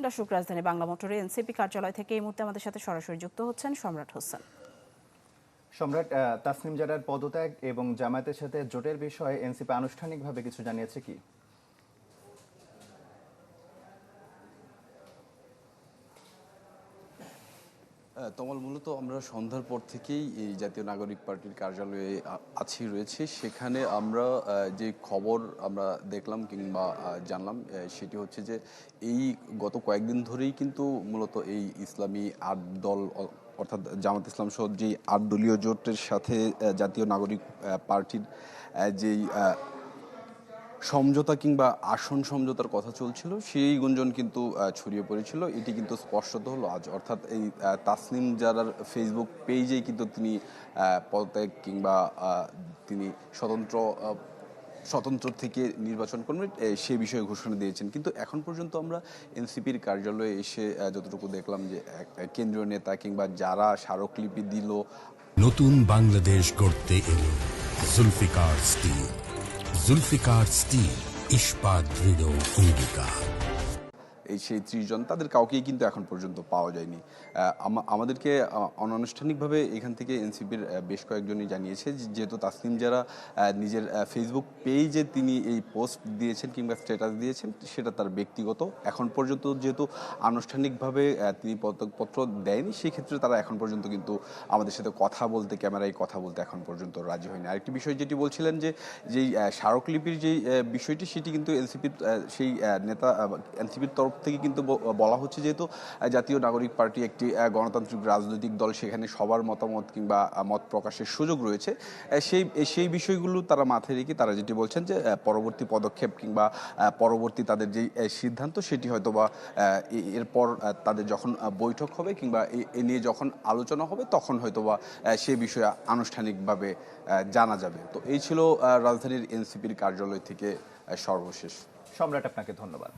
দর্শক, রাজধানী বাংলা মোটরে এনসিপি কার্যালয় থেকে এই মুহূর্তে আমাদের সাথে সরাসরি যুক্ত হচ্ছেন সম্রাট হোসেন। সম্রাট, তাসনিম জারার পদত্যাগ এবং জামায়াতের সাথে জোটের বিষয়ে এনসিপি আনুষ্ঠানিকভাবে কিছু জানিয়েছে কি? তমাল, মূলত আমরা সন্ধ্যার পর থেকেই এই জাতীয় নাগরিক পার্টির কার্যালয়ে রয়েছি। সেখানে আমরা যে খবর আমরা দেখলাম কিংবা জানলাম সেটি হচ্ছে যে এই গত কয়েকদিন ধরেই কিন্তু মূলত এই ইসলামী ৮ দল অর্থাৎ জামাত ইসলাম সহ যেই ৮ দলীয় জোটের সাথে জাতীয় নাগরিক পার্টির যেই সমঝোতা কিংবা আসন সমঝোতার কথা চলছিল, সেই গুঞ্জন কিন্তু ছড়িয়ে পড়েছিল। এটি কিন্তু স্পষ্টত হলো আজ, অর্থাৎ এই তাসনিম জারার ফেসবুক পেজেই কিন্তু তিনি পদত্যাগ কিংবা তিনি স্বতন্ত্র থেকে নির্বাচন করবেন সে বিষয়ে ঘোষণা দিয়েছেন। কিন্তু এখন পর্যন্ত আমরা এনসিপির কার্যালয়ে এসে যতটুকু দেখলাম যে কেন্দ্রীয় নেতা কিংবা যারা স্মারকলিপি দিল, নতুন বাংলাদেশ গড়তে এলো জুলফিকার স্টিল। জুলফিকার স্টিল, ইস্পাত দৃঢ় অঙ্গীকার। এই সেই ৩০ জন, তাদের কাউকেই কিন্তু এখন পর্যন্ত পাওয়া যায়নি। আমাদেরকে অনানুষ্ঠানিকভাবে এখান থেকে এনসিপির বেশ কয়েকজনই জানিয়েছে যেহেতু তাসনিম যারা নিজের ফেসবুক পেজে তিনি এই পোস্ট দিয়েছেন কিংবা স্ট্যাটাস দিয়েছেন, সেটা তার ব্যক্তিগত। এখন পর্যন্ত যেহেতু আনুষ্ঠানিকভাবে তিনি পদত্যাগপত্র দেয়নি, সেক্ষেত্রে তারা এখন পর্যন্ত কিন্তু আমাদের সাথে কথা বলতে, ক্যামেরায় কথা বলতে এখন পর্যন্ত রাজি হয়নি। আরেকটি বিষয় যেটি বলছিলেন যে যেই স্মারকলিপির যেই বিষয়টি, সেটি কিন্তু এনসিপির সেই নেতা এনসিপির তরফ থেকে কিন্তু বলা হচ্ছে যেহেতু জাতীয় নাগরিক পার্টি একটি গণতান্ত্রিক রাজনৈতিক দল, সেখানে সবার মতামত কিংবা মত প্রকাশের সুযোগ রয়েছে। সেই বিষয়গুলো তারা মাথায় রেখে তারা যেটি বলছেন যে পরবর্তী পদক্ষেপ কিংবা পরবর্তী তাদের যেই সিদ্ধান্ত, সেটি হয়তো বা এরপর তাদের যখন বৈঠক হবে কিংবা এ নিয়ে যখন আলোচনা হবে, তখন হয়তো বা সে বিষয়ে আনুষ্ঠানিকভাবে জানা যাবে। তো এই ছিল রাজধানীর এনসিপির কার্যালয় থেকে সর্বশেষ। সম্রাট, আপনাকে ধন্যবাদ।